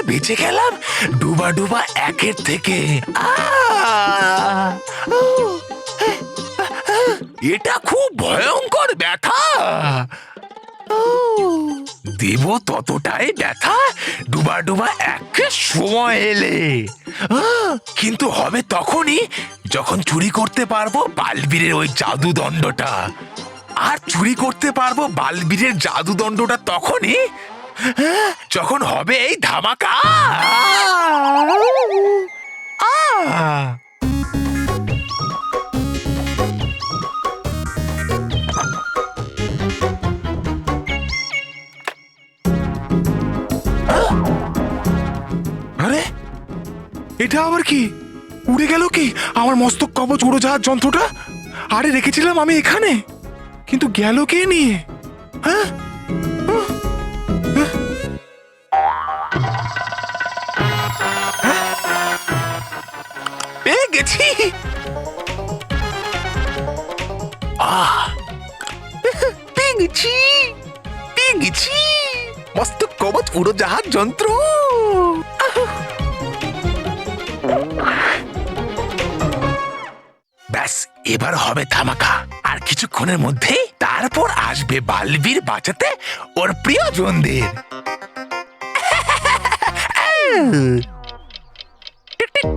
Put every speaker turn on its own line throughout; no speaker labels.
বেঁচে গেলাম ডুবা ডুবা একের থেকে। এটা খুব ভয়ঙ্কর ব্যথা। দেব ততটাই ব্যথা ডুবা ডুবা একের সময় এলে। কিন্তু হবে তখনই যখন চুরি করতে পারবো বালবীরের ওই জাদুদণ্ডটা। আর চুরি করতে পারবো বালবীরের জাদুদণ্ডটা তখনই যখন হবে এই ধামাকা। আরে এটা আবার কি? উড়ে গেল কি আমার মস্তক কবচ উড়োজাহাজ যন্ত্রটা? আরে রেখেছিলাম আমি এখানে, কিন্তু গেল কে নিয়ে? হ্যাঁ, পেয়ে গেছি। পেয়ে গেছি, পেয়ে গেছি মস্তক কবচ উড়োজাহাজ যন্ত্র। ব্যাস, এবার হবে ধামাকা। আর কিছুক্ষণের মধ্যেই তারপর আসবে বালবীর বাঁচাতে ওর প্রিয়জনদের। Tick tick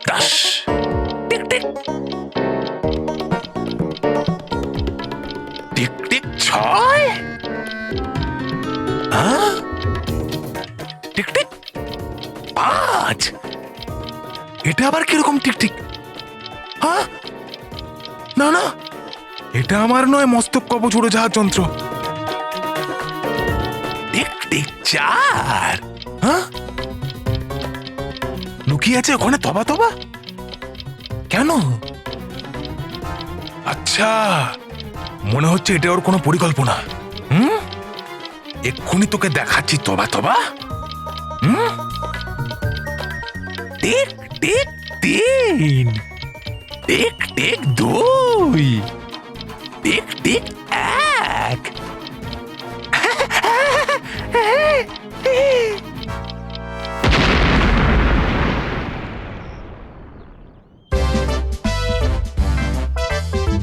10, tick tick tick tick 6, tick tick 5। এটা আবার কিরকম টিকটিক? হ্যাঁ, না না, এটা আমার নয় মস্তক কবচ উড়োজাহাজ যন্ত্র। Tick tick 4। হ্যাঁ, লুকিয়ে আছে ওখানে তবা তবা কেন? আচ্ছা, মনে হচ্ছে এটা ওর কোনো পরিকল্পনা। এক্ষুনি তোকে দেখাচ্ছি তবা তবা। Tick tick 3, tick tick 2, tick tick 1।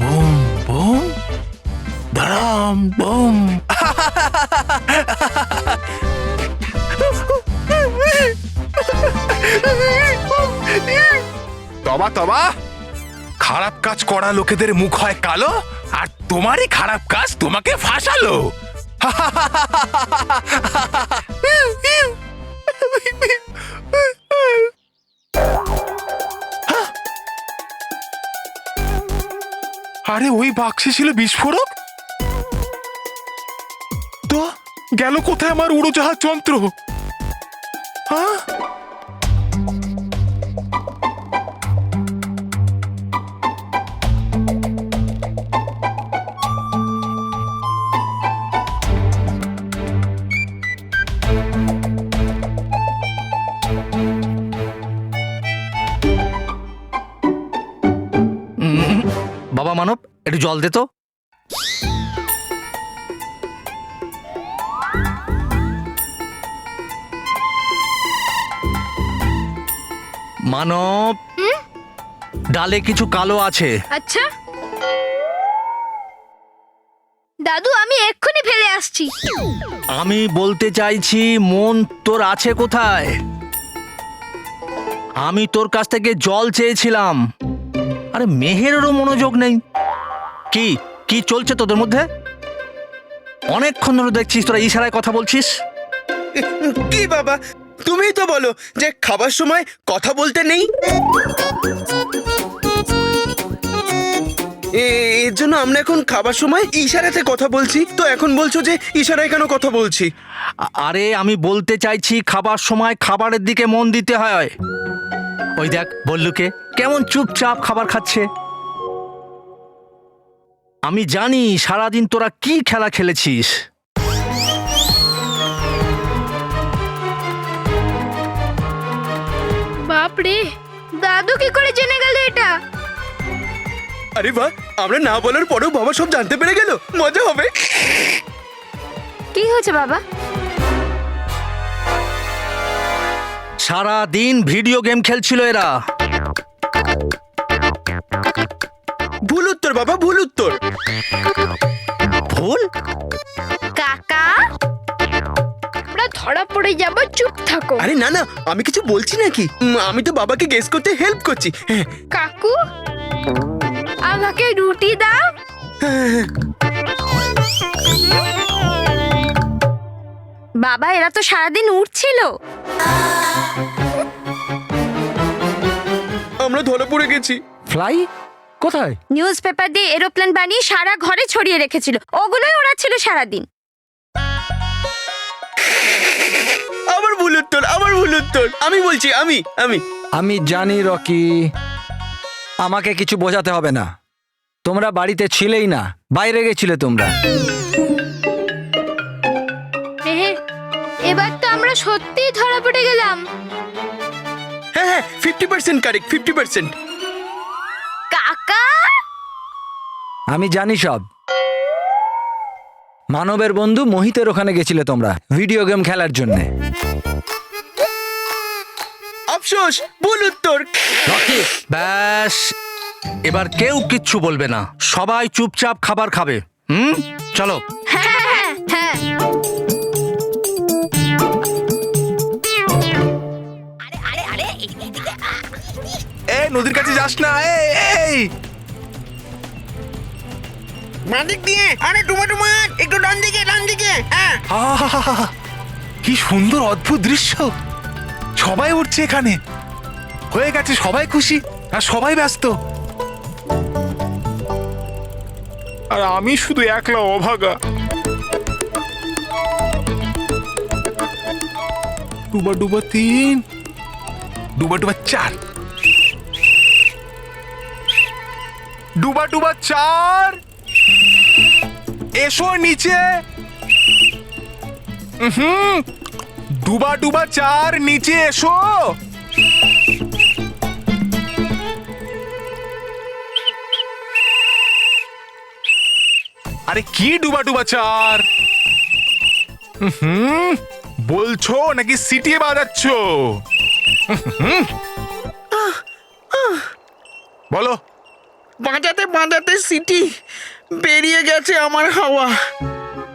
Boom boom ধরাম বুম। তবা তবা, খারাপ কাজ করা লোকেদের মুখ হয় কালো, আর তোমারই খারাপ কাজ তোমাকে ফাঁসালো। আরে ওই বাক্সে ছিল বিস্ফোরক, তো গেল কোথায় আমার উড়োজাহাজ যন্ত্র? হ্যাঁ,
বাবা মানব, একটু জল দে তো। মানব, ডালে কিছু কালো আছে।
আচ্ছা দাদু, আমি এক্ষুনি ফেলে আসছি।
আমি বলতে চাইছি মন তোর আছে কোথায়? আমি তোর কাছ থেকে জল চেয়েছিলাম। আরে মেহেরেরও মনোযোগ নেই। কি কি চলছে তোদের মধ্যে? অনেকক্ষণ ধরে দেখছিস তোরা ইশারায় কথা বলছিস।
কি বাবা, তুমিই তো বলো যে খাবার সময় কথা বলতে নেই। এর জন্য আমরা এখন খাবার সময় ইশারাতে কথা বলছি, তো এখন বলছো যে ইশারায় কেন কথা বলছি?
আরে আমি বলতে চাইছি খাবার সময় খাবারের দিকে মন দিতে হয়। ওই দেখ বল্লুকে কেমন চুপচাপ খাবার খাচ্ছে। আমি জানি সারাদিন তোরা কি খেলা খেলেছিস।
বাপরে, দাদু কি করে জেনে গেল এটা?
আরে বাহ, আমরা না বলার পরেও বাবা সব জানতে পেরে গেল, মজা হবে।
কি হয়েছে বাবা?
সারা দিন ভিডিও গেম খেলছিল এরা।
ভুল উত্তর বাবা, ভুল উত্তর।
ভুল?
কাকা আমরা ধরা পড়ে যাব, চুপ থাকো।
আরে না না, আমি কিছু বলছি নাকি, আমি তো বাবাকে গেস করতে হেল্প করছি। হ্যাঁ,
কাকু আমাকে রুটি দাও। বাবা এরা তো সারাদিন উঠছিল।
আমরা ধরা পড়ে গেছি।
ফ্লাই কোথায়?
নিউজ পেপার দিয়ে এরোপ্লেন বানিয়ে সারা ঘরে ছড়িয়ে রেখেছিল, ওগুলোই ওড়াচ্ছিল সারাদিন।
আবার ভুল উত্তর, আবার ভুল উত্তর। আমি বলছি, আমি আমি
আমি জানি রকি, আমাকে কিছু বোঝাতে হবে না। তোমরা বাড়িতে ছিলেই না, বাইরে গেছিলে তোমরা।
মেহের এবার তো আমরা সত্যিই ধরা পড়ে গেলাম।
হ্যাঁ হ্যাঁ, 50% কারেক্ট, 50%।
কাকা
আমি জানি সব। মানবের বন্ধু মোহিতের ওখানে গেছিলে তোমরা ভিডিও গেম খেলার জন্যে।
আফসোস, ভুল উত্তর।
রকি, ব্যাস এবার কেউ কিচ্ছু বলবে না, সবাই চুপচাপ খাবার খাবে। চলো।
হ্যাঁ হ্যাঁ হ্যাঁ।
এ নদীর কাছে যাস না। এই
মাদিক দিয়ে, আরে ডুমা ডুমা, একটু ডান দিকে, ডান দিকে। হ্যাঁ,
আহা, কি সুন্দর অদ্ভুত দৃশ্য। সবাই উঠছে এখানে, হয়ে গেছে, সবাই খুশি আর সবাই ব্যস্ত, আর আমি শুধু একলা অভাগা। ডুবা ডুবা 3, ডুবা ডুবা 4, ডুবা ডুবা 4, এসো নিচে। ডুবা ডুবা 4 নিচে এসো। আরে কি ডুবা ডুবা 4? বলছো নাকি সিটিয়ে বাজাচ্ছ? বলো।
বাজাতে বাজাতে সিটি বেরিয়ে গেছে আমার হাওয়া।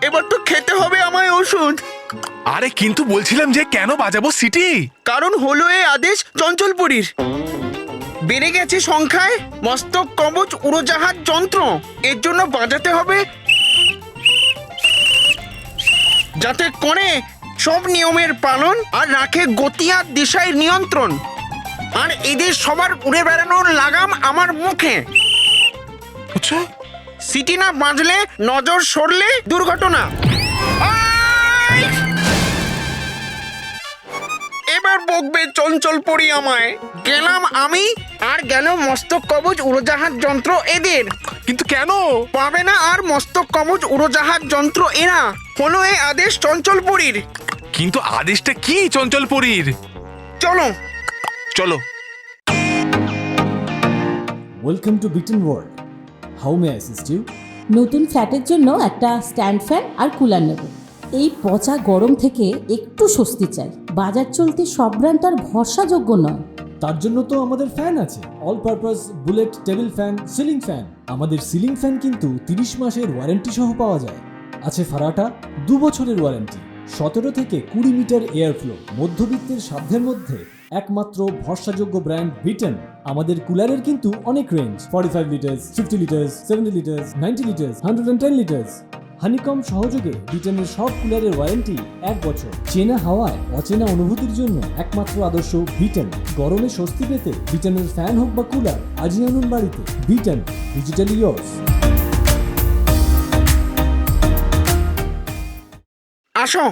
এবার তো খেতে হবে আমায় ওষুধ।
আরে কিন্তু বলছিলাম যে কেন বাজাবো সিটি?
কারণ হলো এই আদেশ চঞ্চলপুরীর। বেড়ে গেছে সংখ্যায় মস্তক কবচ উড়োজাহাজ যন্ত্র, এর জন্য বাজাতে হবে, যাতে করে সব নিয়মের পালন আর রাখে গতি আর দিশায় নিয়ন্ত্রণ। আর এদের সবার উড়ে বেড়ানোর লাগাম আমার মুখে।
আচ্ছা,
সিটি না বাজলে, নজর সরলে দুর্ঘটনা। আই! এবার বকবে চঞ্চলপুরী আমায়। গেলাম আমি, আর গেল মস্তক কবচ উড়োজাহাজ যন্ত্র এদের।
কিন্তু কেন?
পাবে না আর মস্তক কবচ উড়োজাহাজ যন্ত্র এরা। হলো এই আদেশ চঞ্চলপুরীর।
কিন্তু আদেশটা কি চঞ্চলপুরীর?
চলো
চলো।
Welcome to Beaten World. How may I assist you?
নতুন ফ্ল্যাটের জন্য একটা স্ট্যান্ড ফ্যান আর কুলার নেব। এই পচা গরম থেকে একটু স্বস্তি চাই। বাজার চলতে সব ব্র্যান্ড আর ভরসাযোগ্য নয়।
তার জন্য তো আমাদের ফ্যান আছে, all purpose bullet table fan, ceiling fan. আমাদের সিলিং ফ্যান কিন্তু 30 মাসের ওয়ারেন্টি সহ পাওয়া যায়। আছে ফারাটা 2 বছরের ওয়ারেন্টি, 17 থেকে 20 মিটার এয়ার ফ্লো। মধ্যবিত্তের সাধ্যের মধ্যে একমাত্র ভরসাযোগ্য ব্র্যান্ড বিটেন। আমাদের কুলারের কিন্তু অনেক range, 45 litres, 50 litres, 70 litres, 90 litres, 110 litres. Honeycomb সহযোগে বিটেনের সব কুলারের ওয়ারেন্টি 1 বছর। চেনা হাওয়ায় অচেনা অনুভূতির জন্য একমাত্র আদর্শ বিটেন। গরমে স্বস্তি পেতে বিটেনের ফ্যান হোক বা কুলার, আজই আনুন বাড়িতে। Beaten, digitally years.
আসো,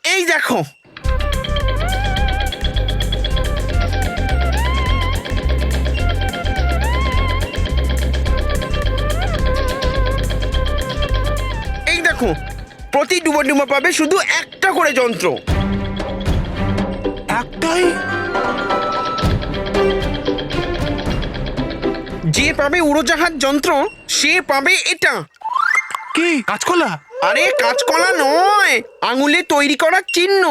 এই দেখো। এই দেখো, প্রতি ডুবা ডুবা পাবে শুধু একটা করে যন্ত্র।
একটাই?
যে পাবে উড়োজাহাজ যন্ত্র সে পাবে এটা।
কি কাঁচকলা?
আরে কাঁচকলা নয়, আঙুলে তৈরি করা চিহ্ন।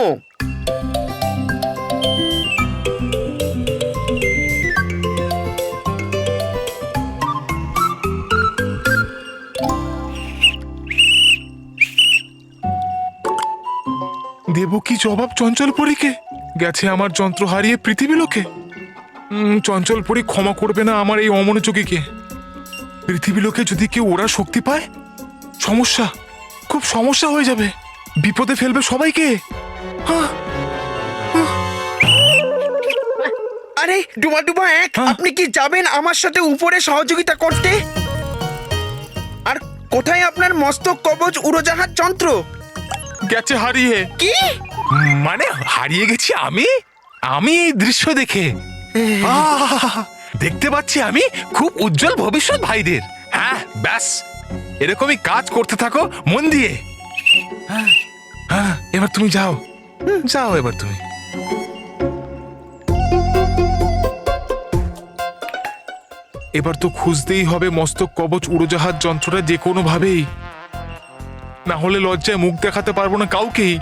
দেব কি জবাব চঞ্চলপুরীকে? গেছে আমার যন্ত্র হারিয়ে পৃথিবী লোকে। চঞ্চলপুরী ক্ষমা করবে না আমার এই অমনোযোগীকে। পৃথিবী লোকে যদি কেউ ওরা শক্তি পায়, সমস্যা, খুব সমস্যা হয়ে যাবে, বিপদে ফেলবে সবাইকে।
আরে ডুবা ডুবা এক,
হ্যাঁ?
আপনি কি যাবেন আমার সাথে উপরে সহযোগিতা করতে? আর কোথায় আপনার মস্তক কবচ উড়োজাহাজ যন্ত্র?
গেছে হারিয়ে।
কি?
মানে হারিয়ে গেছি আমি? আমি এই দৃশ্য দেখে দেখতে পাচ্ছি আমি খুব উজ্জ্বল ভবিষ্যৎ ভাইদের। হ্যাঁ ব্যাস, এরকমই কাজ করতে থাকো মন দিয়ে। হ্যাঁ, এবার তুমি যাও, যাও এবার তুমি। এবার তো খুঁজতেই হবে মস্তক কবচ উড়োজাহাজ যন্ত্রটা যে কোনো ভাবেই, না হলে লজ্জায় মুখ দেখাতে পারবো না কাউকেই।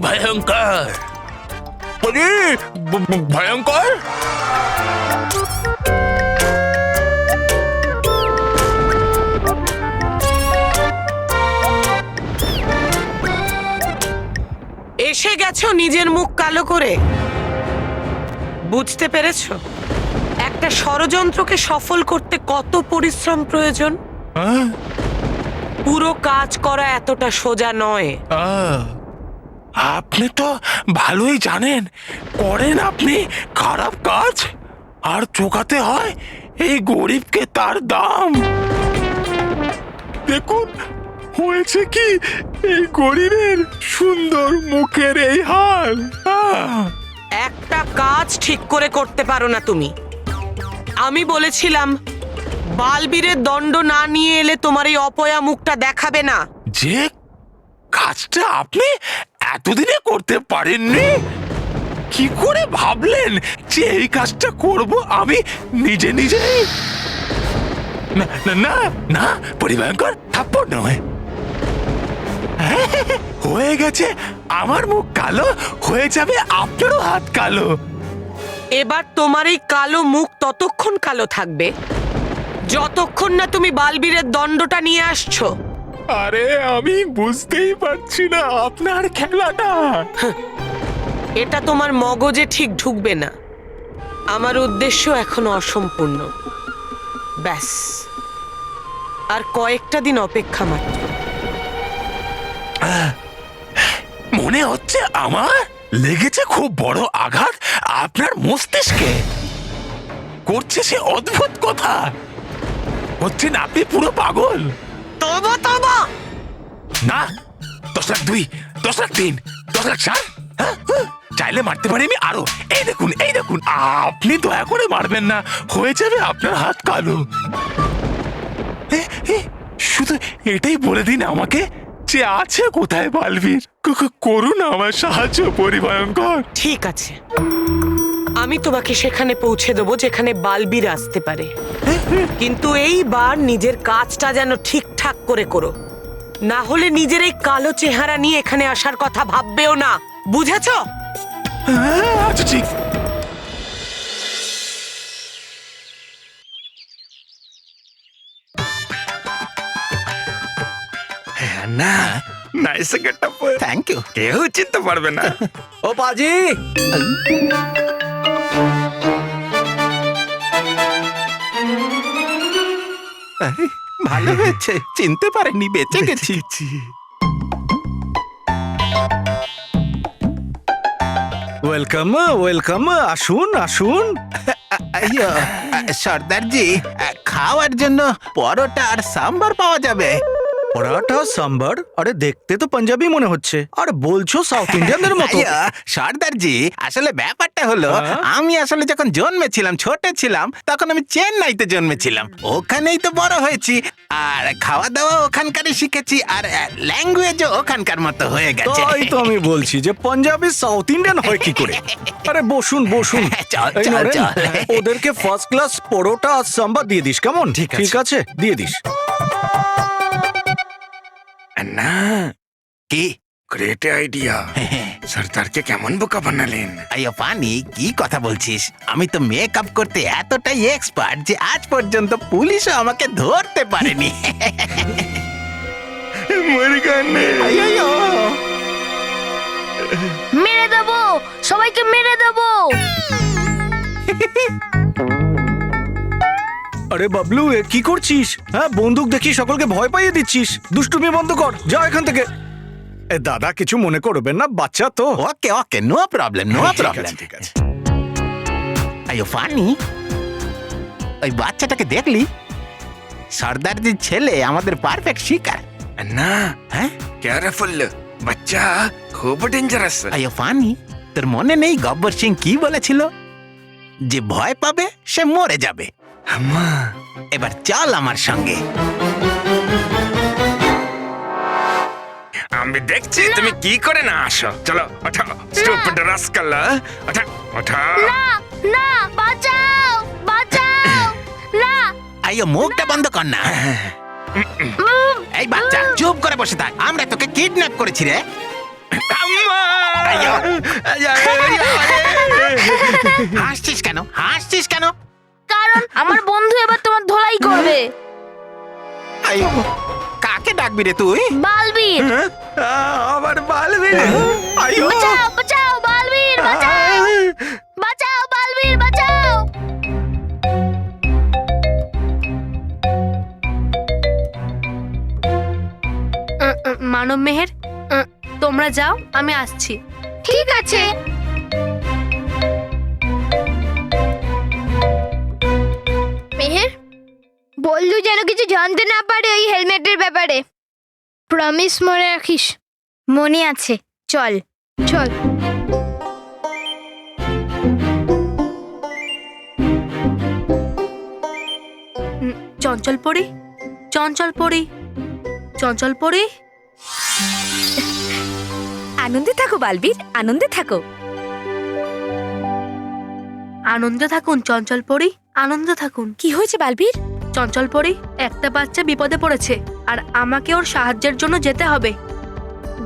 ভয়ঙ্কর, ভয়ঙ্কর।
এসে গেছো নিজের মুখ কালো করে। বুঝতে পেরেছো একটা ষড়যন্ত্রকে সফল করতে কত পরিশ্রম প্রয়োজন?
হ্যাঁ?
পুরো কাজ করা এতটা সোজা নয়।
আপনি তো ভালোই জানেন, করেন আপনি খারাপ কাজ আর চোকাতে হয় এই গরিবকে তার দাম। দেখুন হয়েছে কি, এই গরিবের সুন্দর মুখের এই হাল।
একটা কাজ ঠিক করে করতে পারো না তুমি। আমি বলেছিলাম বালবীরের দণ্ড না নিয়ে এলে তোমার এই অপয়া মুখটা দেখাবে না।
যে কাজটা আপনি এতদিনে করতে পারেননি, কি করে ভাবলেন যে এই কাজটা করব আমি নিজে নিজেই? না না না না, পরিভয়ঙ্কর থাপ্পড় নয়। হয়ে গেছে আমার মুখ কালো, হয়ে যাবে আপনারও হাত কালো।
এবার তোমার এই কালো মুখ ততক্ষণ কালো থাকবে যতক্ষণ না তুমি বালবীরের দণ্ডটা নিয়ে আসছো।
আরে আমি বুঝতেই পারছি না আপনার খেলাটা।
এটা তোমার মগজে ঠিক ঢুকবে না। আমার উদ্দেশ্য এখনো অসম্পূর্ণ। ব্যাস আর কয়েকটা দিন অপেক্ষা মাত্র।
মনে হচ্ছে আমার লেগেছে খুব বড় আঘাত আপনার মস্তিষ্কে। করছে সে অদ্ভুত কথা, হচ্ছেন আপনি পুরো পাগল।
তবা তবা
না, 10,02,000, 10,03,000, 10,04,000, চাইলে মারতে পারি আমি আরো। এই দেখুন, এই দেখুন, আপনি দয়া করে মারবেন না, হয়ে যাবে আপনার হাত কালো। শুধু এটাই বলে দিন আমাকে যে আছে কোথায় বালবীর। করুন আমার সাহায্য পরিভয়ঙ্কর।
ঠিক আছে, আমি তোমাকে সেখানে পৌঁছে দেবো যেখানে বালবীর আসতে পারে, কিন্তু এইবার নিজের কাজটা যেন ঠিকঠাক করে করো, না হলে নিজের এই কালো চেহারা নিয়ে এখানে আসার কথা ভাববেও না। বুঝেছো?
আচ্ছা ঠিক।
না
নাইস গেটআপ,
থ্যাংক ইউ।
কেউ চিনতে পারবে না।
ও পাজি,
ভালো হয়েছে, চিনতে পারেনি, বেঁচে গেছি।
ওয়েলকাম ওয়েলকাম, আসুন আসুন।
সর্দারজি, খাওয়ার জন্য পরোটা আর সাম্বার পাওয়া যাবে?
পরাঠা সাম্বার? আরে দেখতে তো পাঞ্জাবি মনে হচ্ছে, আর বলছো সাউথ ইন্ডিয়ানদের মতো।
সর্দারজি, আসলে ব্যাপারটা হলো আমি আসলে যখন জন্মেছিলাম, ছোট ছিলাম, তখন আমি চেন্নাইতে জন্মেছিলাম, ওখানেই তো বড় হয়েছি, আর খাওয়া দাওয়া ওখানকারই শিখেছি, আর ল্যাঙ্গুয়েজও ওখানকার মতো হয়ে গেছে।
তাই তো আমি বলছি যে পাঞ্জাবি সাউথ ইন্ডিয়ান হয় কি করে। আরে বসুন বসুন।
চল,
এই
চল,
নরেন,
চল।
ওদেরকে ফার্স্ট ক্লাস পরোটা আর সাম্বার দিয়ে দিস, কেমন?
ঠিক আছে।
ঠিক আছে, দিয়ে দিস।
না
কি
গ্রেট আইডিয়া সর্দারকে কেমন বোকা বানালেন।
আইয়ো পানি, কি কথা বলছিস? আমি তো মেকআপ করতে এতটাই এক্সপার্ট যে আজ পর্যন্ত পুলিশও আমাকে ধরতে পারেনি। আইয়ো,
মেরে দেবো, সবাইকে মেরে দেবো।
আরে বাবলু, এ কি করছিস? হ্যাঁ, বন্দুক দেখিয়ে সকলকে ভয় পাইয়ে দিচ্ছিস। দুষ্টুমি বন্ধ কর, যা এখান থেকে। এ দাদা, কিছু মনে করবেন না, বাচ্চা তো।
ওকে ওকে, নো প্রবলেম, নো প্রবলেম।
ঠিক আছে।
আইয়ো ফানি, ওই বাচ্চাটাকে দেখলি? সর্দারজির ছেলে, আমাদের পারফেক্ট শিকার।
না,
হ্যাঁ,
কেয়ারফুল, বাচ্চা খুব ডেঞ্জারাস।
আইয়ো ফানি, তোর মনে নেই গব্বর সিং কি বলেছিল? যে ভয় পাবে সে মরে যাবে।
আম্মা,
এবার চল আমার সঙ্গে।
আমি দেখছি তুমি কি করে না আসো। চলো ওঠা, স্টুপিড রাস্কাল, ওঠা ওঠা।
না না, বাঁচাও বাঁচাও, না।
আইয়ো, মুখটা বন্ধ কর না। এই বাচ্চা, চুপ করে বসে থাক। আমরা তোকে কিডন্যাপ করেছি রে।
আম্মা!
আইয়ো, হাসছিস কেন? হাসছিস কেন?
কারণ আমার বন্ধু এবার তোমার ধোলাই করবে।
আইয়ো, কাকে ডাকবি রে তুই?
বালবীর,
আবার বালবি।
আইয়ো,
বাঁচাও বাঁচাও, বালবীর বাঁচাও, বাঁচাও বালবীর বাঁচাও। মানব মেহের, তোমরা যাও, আমি আসছি। ঠিক আছে। মেহের, বললু যেন কিছু জানতে না পারে ওই হেলমেটের ব্যাপারে। প্রমিস মনে রাখিস। মনে আছে। চল চল। চঞ্চল পড়ি, চঞ্চল পড়ি, চঞ্চল পড়ি। আনন্দে থাকো বালবীর, আনন্দে থাকো। আনন্দে থাকুন চঞ্চল পড়ি, আনন্দে থাকুন। কি হয়েছে বালবীর? চঞ্চল পড়ি, একটা বাচ্চা বিপদে পড়েছে আর আমাকে ওর সাহায্যের জন্য যেতে হবে।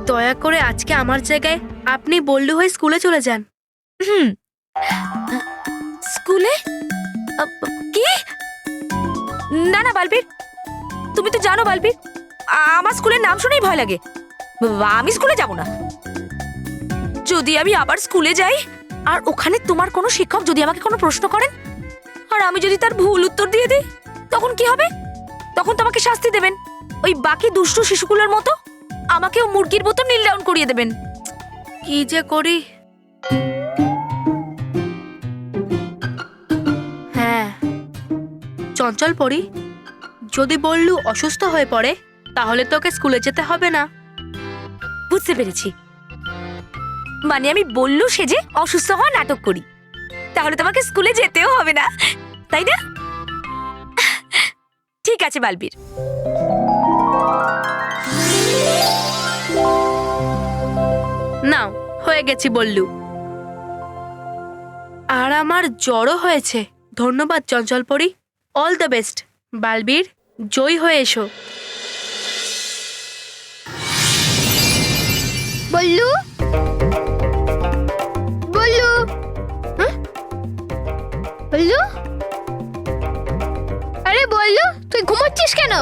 দয়া করে আজকে আমার জায়গায় আপনি বল্লু হয়ে স্কুলে চলে যান। স্কুলে? কি? না না বালবীর, তুমি তো জানো বালবীর, আমার স্কুলের নাম শুনেই ভয় লাগে। আমি স্কুলে যাব না। যদি আমি আবার স্কুলে যাই আর ওখানে তোমার কোনো শিক্ষক যদি আমাকে কোনো প্রশ্ন করেন আর আমি যদি তার ভুল উত্তর দিয়ে দিই, তখন কি হবে? তখন তোমাকে শাস্তি দেবেন ওই বাকি দুষ্টু শিশুগুলোর মতো। আমাকেও মুরগির মতো নীল ডাউন করিয়ে দেবেন। কি যে করি। হ্যাঁ, চঞ্চল পড়ি, যদি বল্লু অসুস্থ হয়ে পড়ে তাহলে তোকে স্কুলে যেতে হবে না। বুঝতে পেরেছি, মানে আমি বল্লু সেজে অসুস্থ হওয়া নাটক করি, তাহলে তোমাকে স্কুলে যেতেও হবে না, তাই না? ঠিক আছে বালবীর। নাও, হয়ে গেছি বল্লু। আর আমার জ্বরও হয়েছে। ধন্যবাদ চঞ্চল পড়ি। অল দ্য বেস্ট বালবীর, জয় হয়ে এসো। বল্লু, বল্লু, বল্লু, আরে বল্লু, তুই ঘুমাচ্ছিস কেন?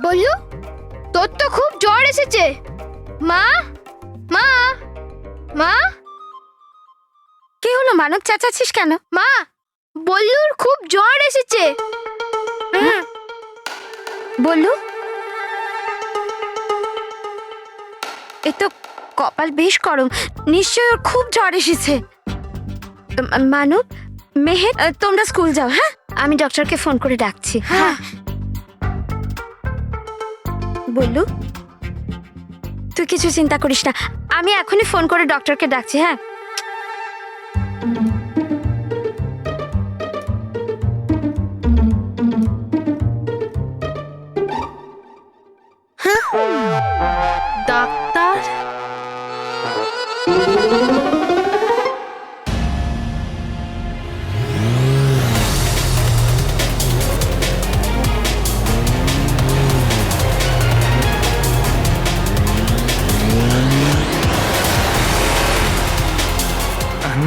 বল্লু, তোর তো খুব জ্বর এসেছে। মা, মা, মা। কি হলো মানব, চেঁচাচ্ছিস কেন? মা, বল্লুর খুব জ্বর এসেছে। বল্লু, এ তো কপাল বেশ গরম, নিশ্চয়ই ওর খুব জ্বর এসেছে। মানব, মেহের, তোমরা স্কুল যাও। হ্যাঁ, আমি ডক্টরকে ফোন করে ডাকছি। হ্যাঁ। বল্লু, তুই কিছু চিন্তা করিস না, আমি এখনই ফোন করে ডক্টরকে ডাকছি। হ্যাঁ। ডাক্তার,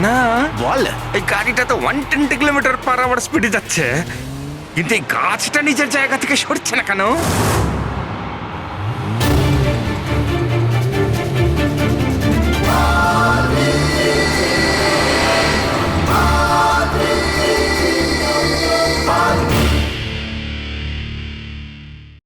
না
বল।
এই গাড়িটা তো 120 কিলোমিটার পার আওয়ার স্পিডে যাচ্ছে, কিন্তু এই গাছটা নিজের জায়গা থেকে সরছে না কেন?